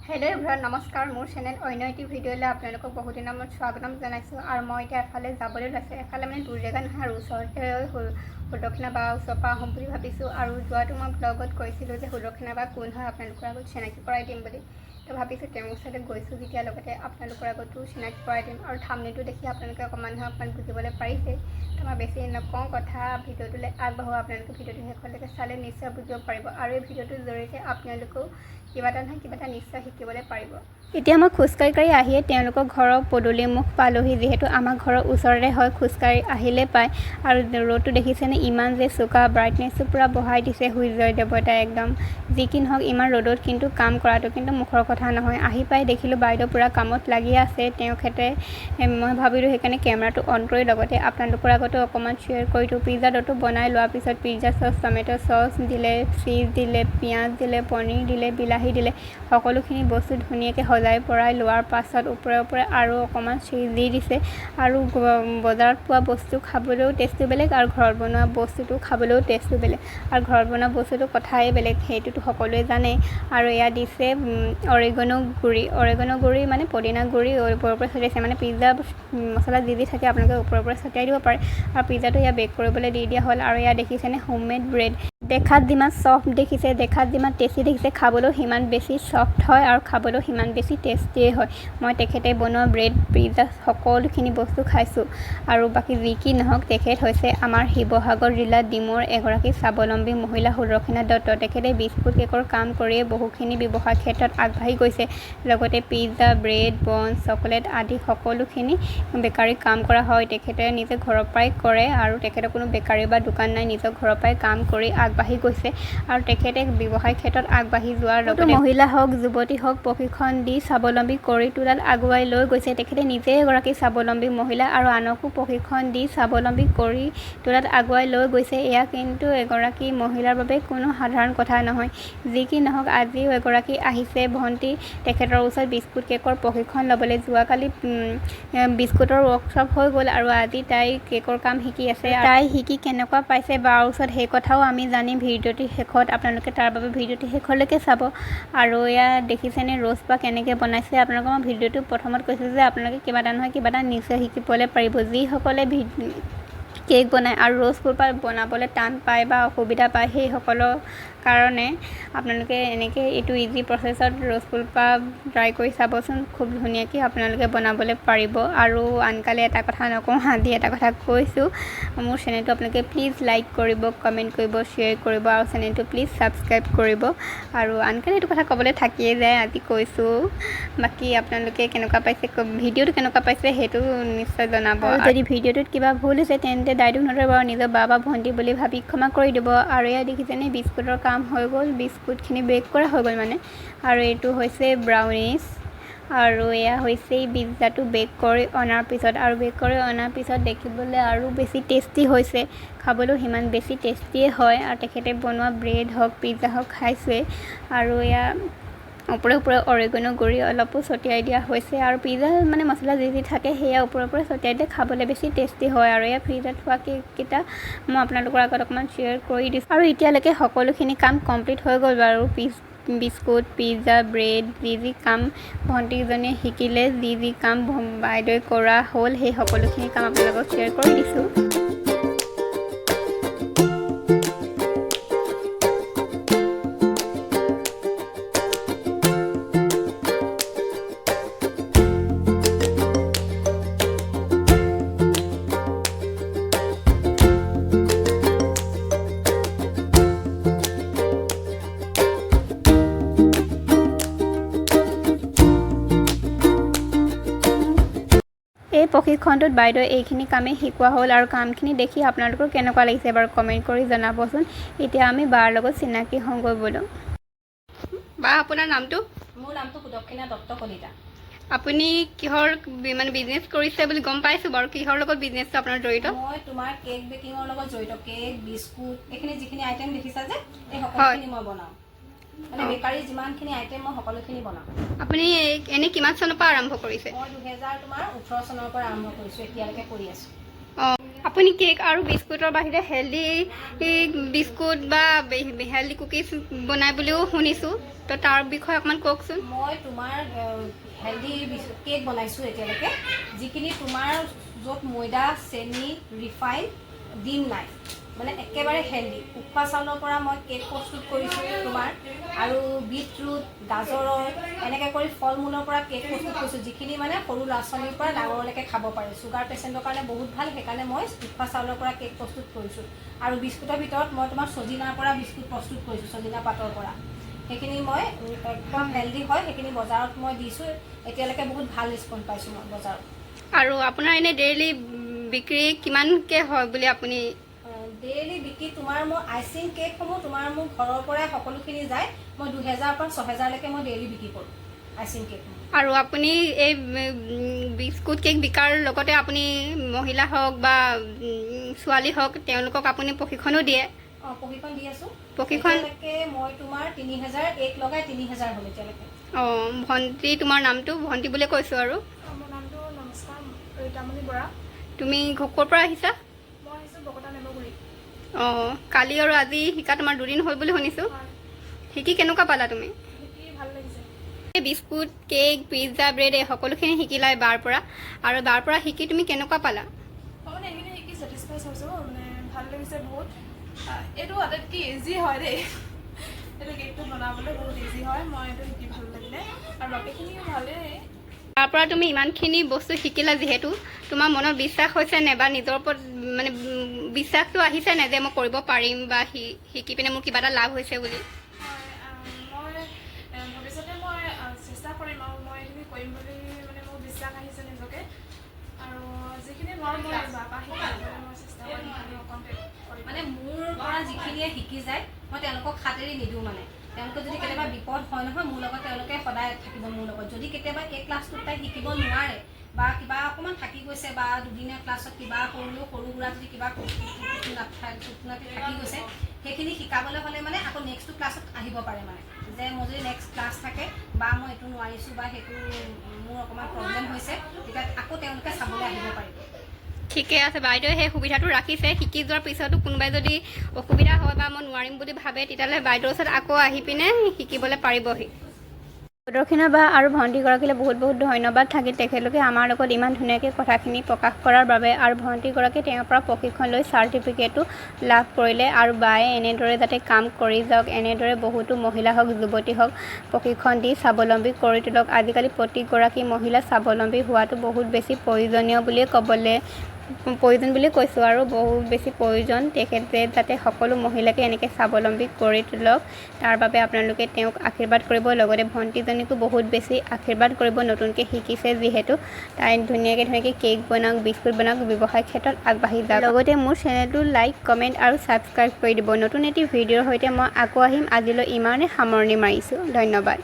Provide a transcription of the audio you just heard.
Hello' everyone, নমস্কাৰ। মোৰ channel অন্য এটি ভিডিঅ'লৈ আপোনালোকক বহুত দিনৰ মূৰত স্বাগতম জনাইছোঁ। আৰু মই এতিয়া এফালে যাবলৈ লৈছোঁ। এফালে মানে দূৰ জেগা নহয় আৰু ওচৰতে সুদক্ষিণা বা ওচৰৰ পৰা আহোঁ বুলি ভাবিছোঁ। আৰু যোৱাটো মই ব্লগত কৈছিলোঁ যে সুদক্ষিণা বা কোন হয় আপোনালোকৰ আগত চিনাকি কৰাই দিম বুলি। তো ভাবিছোঁ তেওঁৰ ওচৰতে গৈছোঁ যেতিয়া লগতে আপোনালোকৰ আগতো চিনাকি কৰাই দিম। আৰু থাম্বনেইলটো দেখি আপোনালোকে অকণমান বুজিবলৈ পাৰিছে। তো মই বেছি নকওঁ কথা, ভিডিঅ'টোলৈ আগবাঢ়োঁ। আপোনালোকে ভিডিঅ'টো শেষলৈকে চালে নিশ্চয় বুজিব পাৰিব। আৰু এই ভিডিঅ'টোৰ জৰিয়তে আপোনালোকেও কিবা এটা নহয় কিবা এটা নিশ্চয় শিকিবলৈ পাৰিব। এতিয়া মই খোজকাঢ়ি আহিয়ে তেওঁলোকৰ ঘৰৰ পদূলিমুখ পালোহি। যিহেতু আমাৰ ঘৰৰ ওচৰতে হয়, খোজকাঢ়ি আহিলে পায়। আৰু ৰ'দটো দেখিছেনে, ইমান যে চোকা, ব্ৰাইটনেছটো পূৰা বঢ়াই দিছে সূৰ্যৰ দেৱতাই একদম। যি কি নহওক, ইমান ৰ'দত কিন্তু কাম কৰাটো কিন্তু মুখৰ কথা নহয়। আহি পাই দেখিলোঁ বাইদেউ পূৰা কামত লাগি আছে। তেখেতে মই ভাবিলোঁ সেইকাৰণে কেমেৰাটো অন কৰি লগতে আপোনালোকৰ আগতো অকণমান শ্বেয়াৰ কৰি দিওঁ। পিজ্জা ড'টো বনাই লোৱাৰ পিছত পিজ্জা চচ, টমেট' চচ দিলে, চীজ দিলে, পিঁয়াজ দিলে, পনীৰ দিলে, বিলাহী দিলে। সকলোখিনি বস্তু ধুনীয়াকৈ সজাই পৰাই লোৱাৰ পাছত ওপৰে আৰু অকণমান চীজ দি দিছে। আৰু বজাৰত পোৱা বস্তু খাবলৈও টেষ্টটো বেলেগ আৰু ঘৰত বনোৱা বস্তুটো খাবলৈও টেষ্টটো বেলেগ। আৰু ঘৰত বনোৱা বস্তুটো কথাই বেলেগ, সেইটোতো সকলোৱে জানে। আৰু এয়া দিছে অৰেগানো গুড়ি মানে পদিনা গুড়ি ওপৰে ছটিয়াইছে। মানে পিজ্জা মছলা যি থাকে আপোনালোকে ওপৰে ছটিয়াই দিব পাৰে। আৰু পিজ্জাটো এয়া বেক কৰিবলৈ দি দিয়া হ'ল। আৰু এয়া দেখিছেনে, হোমমেড ব্ৰেড। দেখাত যিমান চফ্ট দেখিছে, দেখাত যিমান টেষ্টি দেখিছে, খাবলৈও সিমান বেছি চফ্ট হয় আৰু খাবলৈও সিমান বেছি টেষ্টিয়ে হয়। মই তেখেতে বনোৱা ব্ৰেড, পিজ্জা সকলোখিনি বস্তু খাইছোঁ। আৰু বাকী যি কি নহওক, তেখেত হৈছে আমাৰ শিৱসাগৰ জিলাৰ ডিমৌৰ এগৰাকী স্বাৱলম্বী মহিলা সুদক্ষিণা দত্ত। তেখেতে বিস্কুট কেকৰ কাম কৰিয়ে বহুখিনি ব্যৱসায়ৰ ক্ষেত্ৰত আগবাঢ়ি গৈছে। লগতে পিজ্জা, ব্ৰেড, বন, চকলেট আদি সকলোখিনি বেকাৰী কাম কৰা হয়। তেখেতে নিজে ঘৰৰ পৰাই কৰে আৰু তেখেতৰ কোনো বেকাৰী বা দোকান নাই, নিজৰ ঘৰৰ পৰাই কাম কৰি আগবাঢ়ি গৈছে। আৰু তেখেতে ব্যৱসায়ৰ ক্ষেত্ৰত আগবাঢ়ি যোৱাৰ লগতে মহিলা হওক, যুৱতী হওক, প্ৰশিক্ষণ দি স্বাৱলম্বী কৰি তোলাত আগুৱাই লৈ গৈছে। তেখেতে নিজেই এগৰাকী স্বাৱলম্বী মহিলা আৰু আনকো প্ৰশিক্ষণ দি স্বাৱলম্বী কৰি তোলাত আগুৱাই লৈ গৈছে। এয়া কিন্তু এগৰাকী মহিলাৰ বাবে কোনো সাধাৰণ কথা নহয়। যি কি নহওক, আজিও এগৰাকী আহিছে ভণ্টি তেখেতৰ ওচৰত বিস্কুট কেকৰ প্ৰশিক্ষণ ল'বলৈ। যোৱাকালি বিস্কুটৰ ৱৰ্কশ্বপ হৈ গ'ল আৰু আজি তাই কেকৰ কাম শিকি আছে। তাই শিকি কেনেকুৱা পাইছে বাৰ ওচৰত, সেই কথাও আমি জানিম ভিডিঅ'টিৰ শেষত। আপোনালোকে তাৰ বাবে ভিডিঅ'টি শেষলৈকে চাব। আৰু এয়া দেখিছেনে ৰ'জ বা কেনেকৈ বনাইছে। আপোনালোকক মই ভিডিঅ'টো প্ৰথমত কৈছোঁ যে আপোনালোকে কিবা এটা নহয় কিবা এটা নিশ্চয় শিকিবলৈ পাৰিব। যিসকলে কেক বনায় আৰু ৰ'জ ফুলপাহ বনাবলৈ টান পায় বা অসুবিধা পায়, সেইসকলৰ কাৰণে আপোনালোকে এনেকৈ এইটো ইজি প্ৰচেছত ৰ'জ ফুলপাহ ট্ৰাই কৰি চাবচোন। খুব ধুনীয়াকৈ আপোনালোকে বনাবলৈ পাৰিব। আৰু আনকালে এটা কথা নকওঁ, আজি এটা কথা কৈছোঁ। মোৰ চেনেলটো আপোনালোকে প্লিজ লাইক কৰিব, কমেণ্ট কৰিব, শ্বেয়াৰ কৰিব আৰু চেনেলটো প্লিজ ছাবস্ক্ৰাইব কৰিব। আৰু আনকালে এইটো কথা ক'বলৈ থাকিয়ে যায়, আজি কৈছোঁ। বাকী আপোনালোকে কেনেকুৱা পাইছে, ভিডিঅ'টো কেনেকুৱা পাইছে সেইটো নিশ্চয় জনাব। আৰু যদি ভিডিঅ'টোত কিবা ভুল হৈছে তেন্তে দায়িত্ব নধৰিব আৰু নিজৰ বা ভণ্টি বুলি ভাবি ক্ষমা কৰি দিব। আৰু এয়া দেখিছেনে, বিস্কুটৰ কাম হৈ গ'ল, বিস্কুটখিনি বেক কৰা হৈ গ'ল মানে। আৰু এইটো হৈছে ব্ৰাউনিছ। আৰু এয়া হৈছে পিজ্জাটো বেক কৰি অনাৰ পিছত। আৰু বেক কৰি অনাৰ পিছত দেখিবলৈ আৰু বেছি টেষ্টি হৈছে, খাবলৈও সিমান বেছি টেষ্টিয়ে হয়। আৰু তেখেতে বনোৱা ব্ৰেড হওক, পিজ্জা হওক খাইছোৱেই। আৰু এয়া ওপৰে অৰেগানো গুড়ি অলপো ছটিয়াই দিয়া হৈছে। আৰু পিজ্জা মানে মছলা যি থাকে সেয়া ওপৰে ছটিয়াই দিয়ে, খাবলৈ বেছি টেষ্টি হয়। আৰু এয়া ফ্ৰিজত থোৱা কেককেইটা মই আপোনালোকৰ আগত অকণমান শ্বেয়াৰ কৰি দিছোঁ। আৰু এতিয়ালৈকে সকলোখিনি কাম কমপ্লিট হৈ গ'ল বাৰু। বিস্কুট, পিজ্জা, ব্ৰেড যি কাম ভণ্টিজনীয়ে শিকিলে, যি কাম বাইদেৱে কৰা হ'ল, সেই সকলোখিনি কাম আপোনালোকক শ্বেয়াৰ কৰি দিছোঁ। এই প্ৰশিক্ষণটোত বাইদেৱে এইখিনি কামেই শিকোৱা হ'ল। আৰু কামখিনি দেখি আপোনালোকৰ কেনেকুৱা লাগিছে বাৰু কমেণ্ট কৰি জনাবচোন। এতিয়া আমি বাৰ লগত চিনাকি হওঁগৈ বোলো। বা আপোনাৰ নামটো? মোৰ নামটো সুদক্ষিণা দত্ত কলিতা। আপুনি কিহৰ মানে বিজনেছ কৰিছে বুলি গম পাইছোঁ বাৰু। কিহৰ লগত বিজনেছটো আপোনাৰ জড়িত? মই তোমাৰ কেক বেকিঙৰ লগত জড়িত। কেক, বিস্কুট, এইখিনি যিখিনি আইটেম দেখিছা যে এই সকলোখিনি মই বনাওঁ। মানে বেকাৰী যিমানখিনি আইটেম মই সকলোখিনি বনাওঁ। আপুনি এনেই কিমান চনৰ পৰা আৰম্ভ কৰিছে? মই 2018 চনৰ পৰা আৰম্ভ কৰিছোঁ, এতিয়ালৈকে কৰি আছোঁ। অঁ, আপুনি কেক আৰু বিস্কুটৰ বাহিৰে হেল্ডি বিস্কুট বা হেল্ডি কুকিজ বনাই বুলিও শুনিছোঁ, তো তাৰ বিষয়ে অকণমান কওকচোন। মই তোমাৰ হেল্ডি কেক বনাইছোঁ এতিয়ালৈকে, যিখিনি তোমাৰ য'ত ময়দা, চেনি, ৰিফাইন, ডিম নাই, মানে একেবাৰে হেল্ডি। উখোৱা চাউলৰ পৰা মই কেক প্ৰস্তুত কৰিছোঁ তোমাৰ, আৰু বিটৰুট, গাজৰৰ এনেকৈ কৰি ফল মূলৰ পৰা কেক প্ৰস্তুত কৰিছোঁ, যিখিনি মানে সৰু ল'ৰা ছোৱালীৰ পৰা ডাঙৰলৈকে খাব পাৰে। চুগাৰ পেচেণ্টৰ কাৰণে বহুত ভাল, সেইকাৰণে মই উখোৱা চাউলৰ পৰা কেক প্ৰস্তুত কৰিছোঁ। আৰু বিস্কুটৰ ভিতৰত মই তোমাৰ ছজিনাৰ পৰা বিস্কুট প্ৰস্তুত কৰিছোঁ, ছজিনা পাতৰ পৰা। সেইখিনি মই একদম হেল্ডি হয়, সেইখিনি বজাৰত মই দিছোঁ। এতিয়ালৈকে বহুত ভাল ৰেচপঞ্চ পাইছোঁ মই বজাৰত। আৰু আপোনাৰ এনেই ডেইলি বিক্ৰী কিমানকৈ হয় বুলি আপুনি? ডেইলি বিক্ৰী তোমাৰ মোৰ আইচিং কেকসমূহ তোমাৰ মোৰ ঘৰৰ পৰাই সকলোখিনি যায়। মই 2000 পৰা 6000লৈকে মই ডেইলি বিক্ৰী কৰোঁ আইচিং কেকসমূহ। আৰু আপুনি এই বিস্কুট কেক বিকাৰ লগতে আপুনি মহিলা হওক বা ছোৱালী হওক তেওঁলোকক আপুনি প্ৰশিক্ষণো দিয়ে? প্ৰশিক্ষণ দি আছোঁ। প্ৰশিক্ষণ মই তোমাৰ 3000 এক লগাই 3000 হ'ল এতিয়ালৈকে। ভণ্টি, তোমাৰ নামটো ভণ্টি বুলিয়ে কৈছোঁ আৰু। মোৰ নামটো নমস্কাৰ, ৰীতামণি বৰা। তুমি ক'ৰ পৰা আহিছা? মই আহিছোঁ বকতা নেমগুৰি। কালি আৰু আজি শিকা তোমাৰ 2 দিন হ'ল বুলি শুনিছোঁ। হয়, শিকি কেনেকুৱা পালা তুমি? শিকি ভাল লাগিছে। বিস্কুট, কেক, পিজ্জা, ব্ৰেড এই সকলোখিনি শিকিলা বাৰ পৰা, আৰু বাৰ পৰা শিকি তুমি কেনেকুৱা পালা? মই মানে এইখিনি শিকি ছেটিছফাইড হৈছোঁ, মানে ভাল লাগিছে বহুত। এইটো আটাইতকৈ ইজি হয় দেই, এইটো কেকটো বনাবলৈ বহুত ইজি হয়। মই এইটো শিকি ভাল লাগিলে, আৰু বাকীখিনিও ভালেই। তাৰ পৰা তুমি ইমানখিনি বস্তু শিকিলা যিহেতু, তোমাৰ মনত বিশ্বাস হৈছে নে, বা নিজৰ ওপৰত মানে বিশ্বাসটো আহিছে নে যে মই কৰিব পাৰিম বা শিকি পিনে মোৰ কিবা এটা লাভ হৈছে বুলি? মই ভৱিষ্যতে মই চেষ্টা কৰিম, আৰু মই এইখিনি কৰিম বুলি মানে মোৰ বিশ্বাস আহিছে নিজকে। আৰু যিখিনি নোৱাৰোঁ মই বাৰপৰা শিকিবলৈ মই চেষ্টা কৰিম, মানে মোৰ পৰা যিখিনিয়ে শিকি যায় মই তেওঁলোকক খাতেৰি নিদিওঁ। মানে তেওঁলোকে যদি কেতিয়াবা বিপদ হয় নহয়, মোৰ লগত তেওঁলোকে সদায় থাকিব মোৰ লগত। যদি কেতিয়াবা এই ক্লাছটোত তাই শিকিব নোৱাৰে বা কিবা অকণমান থাকি গৈছে, বা দুদিনীয়া ক্লাছত কিবা সৰু সুৰা যদি কিবা থাকি গৈছে, সেইখিনি শিকাবলৈ হ'লে মানে আকৌ নেক্সটটো ক্লাছত আহিব পাৰে। মানে যে মোৰ যদি নেক্সট ক্লাছ থাকে বা মই এইটো নোৱাৰিছোঁ বা সেইটো মোৰ অকণমান প্ৰব্লেম হৈছে, তেতিয়া আকৌ তেওঁলোকে চাবলৈ আহিব পাৰিব। ঠিকে আছে, বাইদেৱে সেই সুবিধাটো ৰাখিছে। শিকি যোৱাৰ পিছতো কোনোবাই যদি অসুবিধা হয় বা মই নোৱাৰিম বুলি ভাবে, তেতিয়াহ'লে বাইদেউৰ ওচৰত আকৌ আহি পিনে শিকিবলৈ পাৰিবহি। প্ৰদৰ্শিনা বা আৰু ভণ্টিগৰাকীলৈ বহুত বহুত ধন্যবাদ থাকিল। তেখেতলোকে আমাৰ লগত ইমান ধুনীয়াকৈ কথাখিনি প্ৰকাশ কৰাৰ বাবে, আৰু ভণ্টিগৰাকী তেওঁৰ পৰা প্ৰশিক্ষণ লৈ চাৰ্টিফিকেটো লাভ কৰিলে। আৰু বায়ে এনেদৰে যাতে কাম কৰি যাওক, এনেদৰে বহুতো মহিলা হওক, যুৱতী হওক প্ৰশিক্ষণ দি স্বাৱলম্বী কৰি তোলক। আজিকালি প্ৰতিগৰাকী মহিলা স্বাৱলম্বী হোৱাটো বহুত বেছি প্ৰয়োজনীয় বুলিয়ে প্ৰয়োজন বুলি কৈছোঁ, আৰু বহুত বেছি প্ৰয়োজন। তেখেতে যাতে সকলো মহিলাকে এনেকৈ স্বাৱলম্বী কৰি তোলক, তাৰ বাবে আপোনালোকে তেওঁক আশীৰ্বাদ কৰিব। লগতে ভণ্টিজনীকো বহুত বেছি আশীৰ্বাদ কৰিব, নতুনকৈ শিকিছে যিহেতু। তাই ধুনীয়াকৈ কেক বনাওক, বিস্কুট বনাওক, ব্যৱসায় ক্ষেত্ৰত আগবাঢ়ি যাওক। লগতে মোৰ চেনেলটো লাইক, কমেণ্ট আৰু ছাবস্ক্ৰাইব কৰি দিব। নতুন এটি ভিডিঅ'ৰ সৈতে মই আকৌ আহিম। আজিলৈ ইমানে সামৰণি মাৰিছোঁ। ধন্যবাদ।